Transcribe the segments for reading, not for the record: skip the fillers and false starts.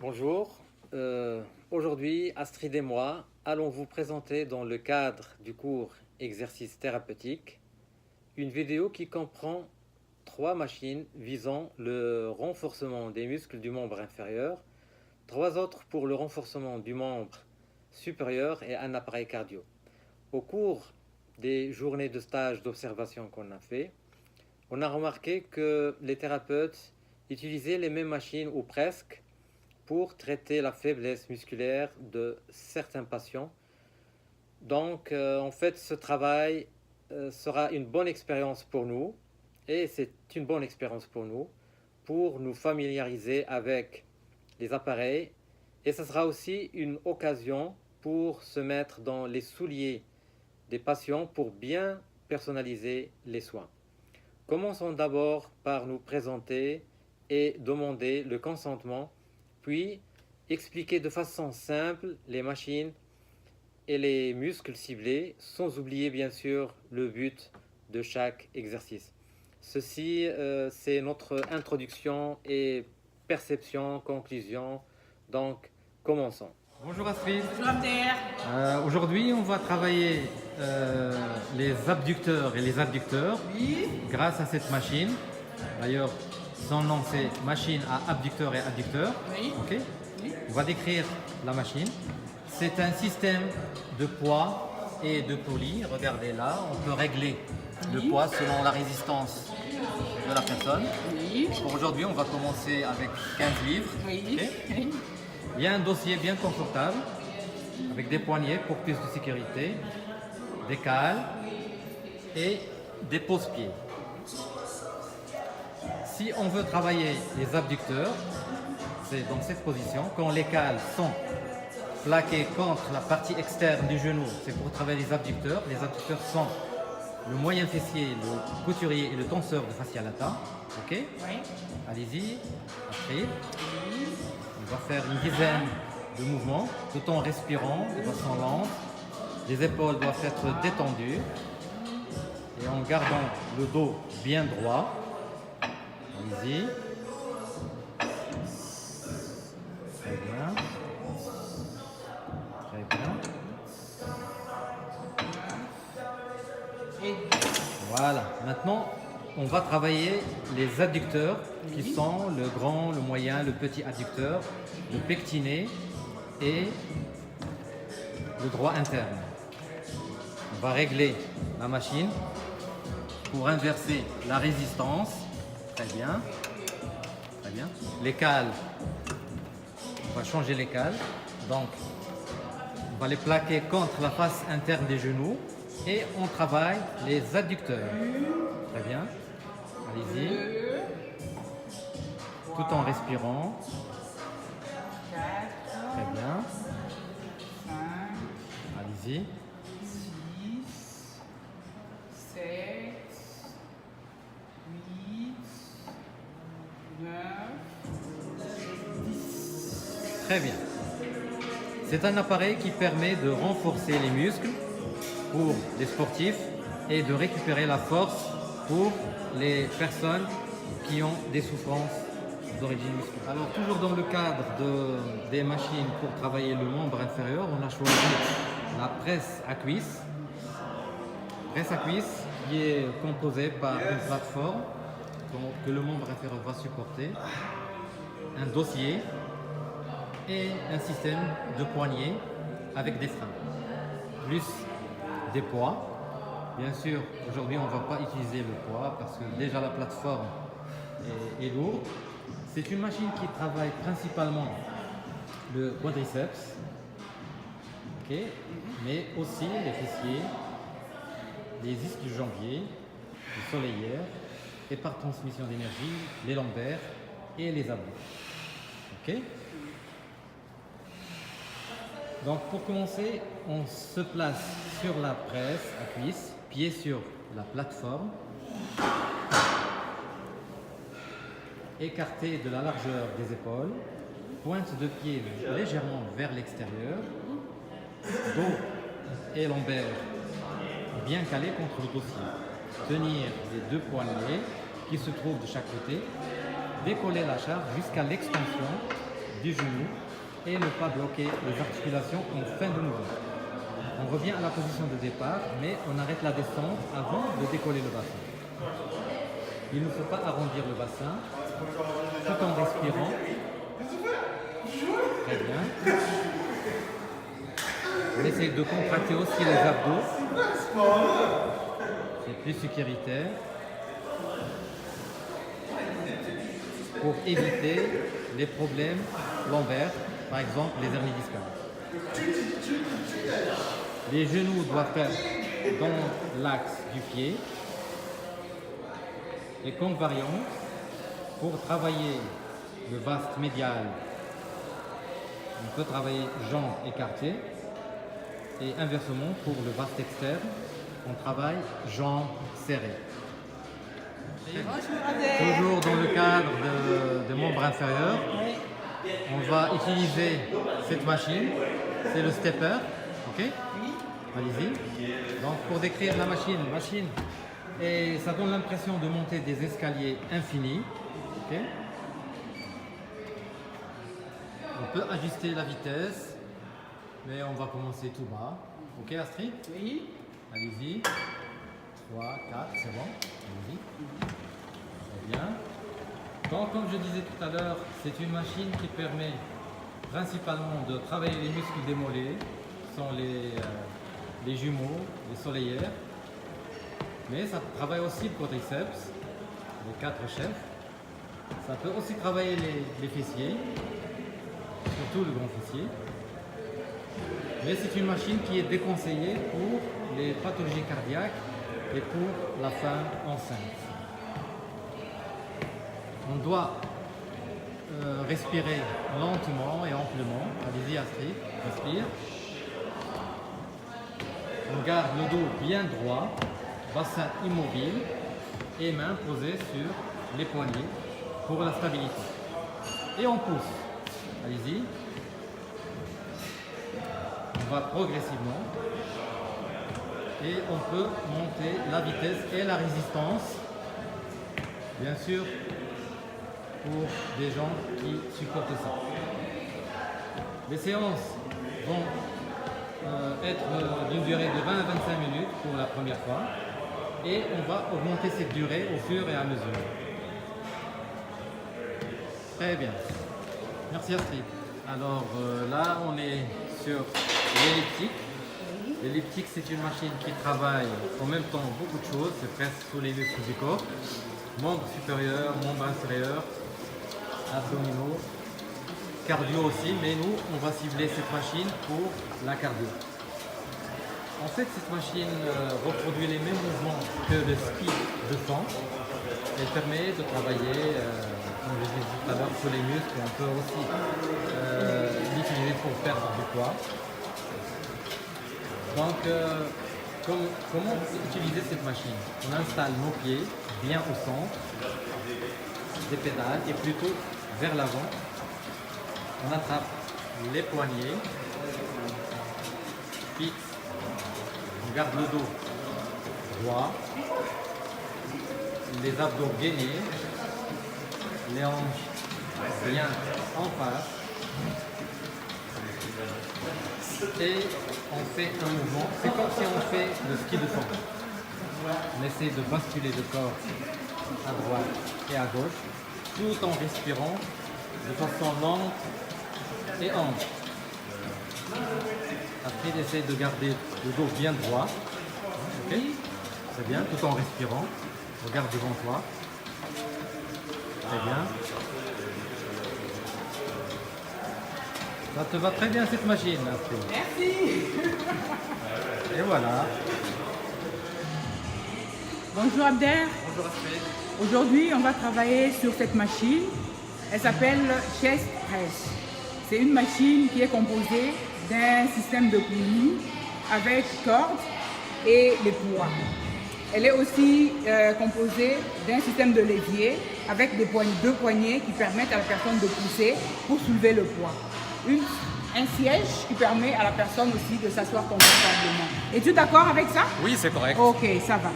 Bonjour, aujourd'hui Astrid et moi allons vous présenter dans le cadre du cours exercice thérapeutique une vidéo qui comprend 3 machines visant le renforcement des muscles du membre inférieur, 3 autres pour le renforcement du membre supérieur et un appareil cardio. Au cours des journées de stage d'observation qu'on a fait, on a remarqué que les thérapeutes utilisaient les mêmes machines ou presque pour traiter la faiblesse musculaire de certains patients. Donc, en fait, ce travail sera une bonne expérience pour nous, et c'est une bonne expérience pour nous familiariser avec les appareils, et ce sera aussi une occasion pour se mettre dans les souliers des patients pour bien personnaliser les soins. Commençons d'abord par nous présenter et demander le consentement, puis expliquer de façon simple les machines et les muscles ciblés, sans oublier bien sûr le but de chaque exercice. Ceci, c'est notre introduction et perception, conclusion. Donc, commençons. Bonjour Astrid. Bonjour Abder. Aujourd'hui, on va travailler les abducteurs et les adducteurs Oui. grâce à cette machine. D'ailleurs, son nom c'est machine à abducteur et adducteur. Oui. Ok. Oui. On va décrire la machine. C'est un système de poids et de poulies. Regardez là, on peut régler le Oui. poids selon la résistance de la personne. Oui. Pour aujourd'hui, on va commencer avec 15 livres. Oui. Ok. Oui. Il y a un dossier bien confortable avec des poignées pour plus de sécurité, des cales et des pose-pieds. Si on veut travailler les abducteurs, c'est dans cette position. Quand les cales sont plaquées contre la partie externe du genou, c'est pour travailler les abducteurs. Les abducteurs sont le moyen fessier, le couturier et le tenseur de fascia lata. Ok. Oui. Allez-y, Astrid. On va faire une dizaine de mouvements tout en respirant de façon lente. Les épaules doivent être détendues et en gardant le dos bien droit. Allez-y. Très bien. Très bien. Et Voilà. Maintenant, on va travailler les adducteurs qui sont le grand, le moyen, le petit adducteur, le pectiné et le droit interne. On va régler la machine pour inverser la résistance. Très bien. Très bien. Les cales, on va changer les cales. Donc, on va les plaquer contre la face interne des genoux et on travaille les adducteurs. Très bien. Allez-y. Tout en respirant. 4, Très bien. 5, Allez-y. 6, 7, 8, 9, Très bien. C'est un appareil qui permet de renforcer les muscles pour les sportifs et de récupérer la force pour les personnes qui ont des souffrances d'origine musculaire. Alors toujours dans le cadre des machines pour travailler le membre inférieur, on a choisi la presse à cuisse. Presse à cuisse qui est composée par une plateforme que le membre inférieur va supporter, un dossier et un système de poignée avec des freins, plus des poids. Bien sûr, aujourd'hui on ne va pas utiliser le poids parce que déjà la plateforme est lourde. C'est une machine qui travaille principalement le quadriceps, ok, mais aussi les fessiers, les ischio-jambiers, les soleillères et par transmission d'énergie, les lombaires et les abdos. Ok. Donc pour commencer, on se place sur la presse à cuisse, pied sur la plateforme, écarté de la largeur des épaules, pointe de pied légèrement vers l'extérieur, dos et lombaires bien calés contre le dossier. Tenir les 2 poignets qui se trouvent de chaque côté, décoller la charge jusqu'à l'extension du genou et ne pas bloquer les articulations en fin de mouvement. On revient à la position de départ, mais on arrête la descente avant de décoller le bassin. Il ne faut pas arrondir le bassin tout en respirant. Très bien. On essaie de contracter aussi les abdos. C'est plus sécuritaire. Pour éviter les problèmes lombaires, par exemple les hernies discales. Les genoux doivent être dans l'axe du pied. Et comme variante, pour travailler le vaste médial, on peut travailler jambes écartées. Et inversement, pour le vaste externe, on travaille jambes serrées. Toujours dans le cadre de membres inférieurs, on va utiliser cette machine, c'est le stepper, ok? Allez-y. Donc pour décrire la machine, et ça donne l'impression de monter des escaliers infinis, ok? On peut ajuster la vitesse, mais on va commencer tout bas, ok Astrid? Oui. Allez-y. 3, 4, c'est bon? Allez-y. Très bien. Donc, comme je disais tout à l'heure, c'est une machine qui permet principalement de travailler les muscles des mollets, qui sont les jumeaux, les soleillères. Mais ça travaille aussi le quadriceps, les 4 chefs. Ça peut aussi travailler les fessiers, surtout le grand fessier. Mais c'est une machine qui est déconseillée pour les pathologies cardiaques et pour la femme enceinte. On doit respirer lentement et amplement. Allez-y Astrid, respire. On garde le dos bien droit, bassin immobile et mains posées sur les poignets pour la stabilité. Et on pousse. Allez-y. On va progressivement. Et on peut monter la vitesse et la résistance, bien sûr, pour des gens qui supportent ça. Les séances vont être d'une durée de 20 à 25 minutes pour la première fois et on va augmenter cette durée au fur et à mesure. Très bien. Merci Astrid. Alors là, on est sur l'elliptique. L'elliptique, c'est une machine qui travaille en même temps beaucoup de choses, c'est presque tous les muscles du corps. Membres supérieurs, membres inférieurs, abdominaux, cardio aussi, mais nous, on va cibler cette machine pour la cardio. En fait, cette machine reproduit les mêmes mouvements que le ski de fond. Elle permet de travailler, comme je disais tout à l'heure, sur les muscles. On peut aussi l'utiliser pour perdre du poids. Donc, comment utiliser cette machine? On installe nos pieds bien au centre des pédales et plutôt vers l'avant. On attrape les poignets, fixe, on garde le dos droit, les abdos gainés, les hanches bien en face. Et on fait un mouvement, c'est comme si on fait le ski de fond. On essaie de basculer le corps à droite et à gauche, tout en respirant de façon lente et ample. Après, on essaie de garder le dos bien droit. Ok, c'est bien, tout en respirant. Regarde devant toi. Très bien. Ça te va très bien cette machine, Astrid. Merci. Et voilà. Bonjour Abder. Bonjour Astrid. Aujourd'hui, on va travailler sur cette machine. Elle s'appelle Chest Press. C'est une machine qui est composée d'un système de poulies avec cordes et les poids. Elle est aussi composée d'un système de levier avec deux poignées qui permettent à la personne de pousser pour soulever le poids. Un siège qui permet à la personne aussi de s'asseoir confortablement. Es-tu d'accord avec ça? Oui, c'est correct. Ok, ça va.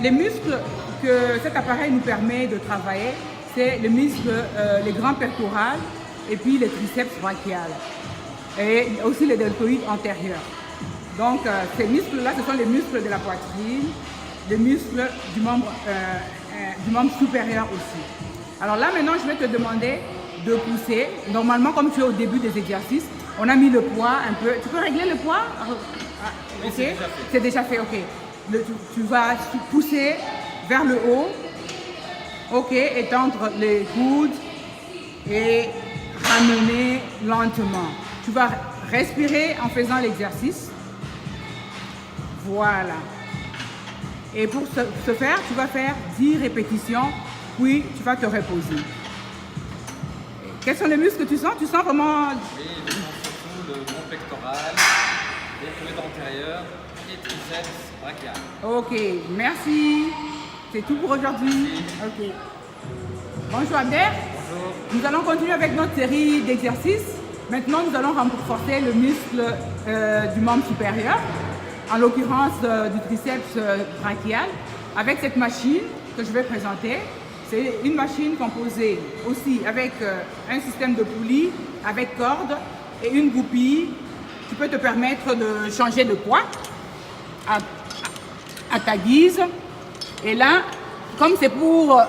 Les muscles que cet appareil nous permet de travailler, c'est les muscles, les grands pectoraux et puis les triceps brachiales et aussi les deltoïdes antérieurs. Donc ces muscles-là, ce sont les muscles de la poitrine, les muscles du membre supérieur aussi. Alors là maintenant, je vais te demander de pousser. Normalement, comme tu es au début des exercices, on a mis le poids un peu. Tu peux régler le poids? Ok, c'est déjà fait, ok. Tu vas pousser vers le haut. Ok, étendre les coudes et ramener lentement. Tu vas respirer en faisant l'exercice. Voilà. Et pour ce faire, tu vas faire 10 répétitions, puis tu vas te reposer. Quels sont les muscles que tu sens? Tu sens vraiment... Oui, je sens surtout le grand pectoral, deltoïdes antérieurs et triceps brachial. Ok, merci. C'est tout pour aujourd'hui. Ok. Bonjour Abder. Bonjour. Nous allons continuer avec notre série d'exercices. Maintenant, nous allons renforcer le muscle du membre supérieur, en l'occurrence du triceps brachial, avec cette machine que je vais présenter. C'est une machine composée aussi avec un système de poulie, avec corde et une goupille qui peut te permettre de changer de poids à ta guise. Et là, comme c'est pour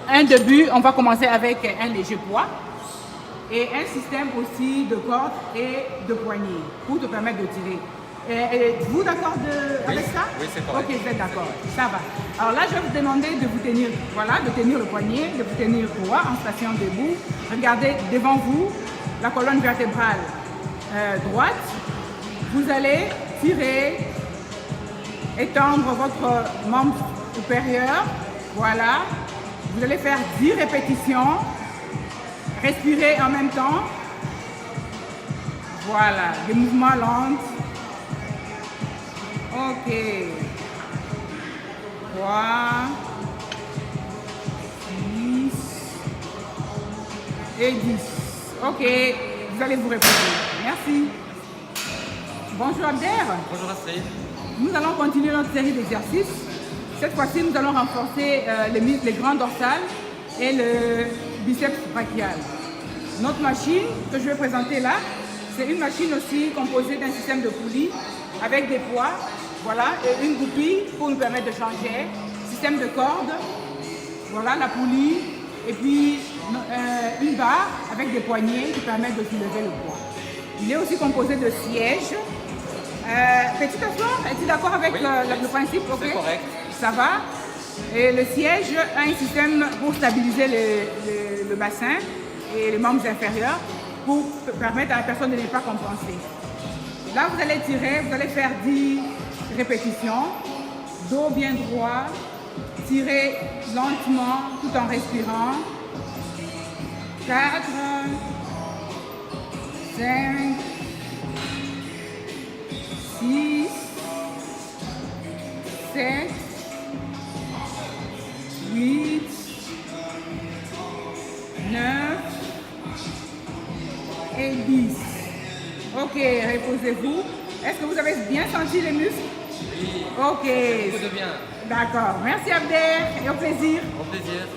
un début, on va commencer avec un léger poids et un système aussi de corde et de poignée pour te permettre de tirer. Êtes-vous d'accord avec ça? Oui, c'est correct. Ok, vous êtes d'accord, ça va. Alors là, je vais vous demander de vous tenir, voilà, de tenir le poignet, de vous tenir droit en station debout. Regardez devant vous la colonne vertébrale droite. Vous allez tirer, étendre votre membre supérieur, voilà. Vous allez faire 10 répétitions. Respirez en même temps. Voilà, des mouvements lents. Ok. 3, 6 et 10. Ok, vous allez vous reposer. Merci. Bonjour Abder. Bonjour Astrid. Nous allons continuer notre série d'exercices. Cette fois-ci, nous allons renforcer les grands dorsales et le biceps brachial. Notre machine que je vais présenter là, c'est une machine aussi composée d'un système de poulies avec des poids, voilà, et une goupille pour nous permettre de changer, système de corde, voilà la poulie, et puis une barre avec des poignées qui permettent de soulever le poids. Il est aussi composé de sièges. Peux-tu t'asseoir? Es-tu d'accord avec le principe? Okay. C'est correct. Ça va. Et le siège a un système pour stabiliser le bassin et les membres inférieurs pour permettre à la personne de ne pas compenser. Là, vous allez tirer, vous allez faire 10 répétitions, dos bien droit, tirer lentement tout en respirant. 4, 5, 6, 7, 8, 9 et 10. Ok, reposez-vous. Est-ce que vous avez bien senti les muscles? Oui. Ok. Beaucoup de bien. D'accord. Merci Abder et au plaisir. Au plaisir.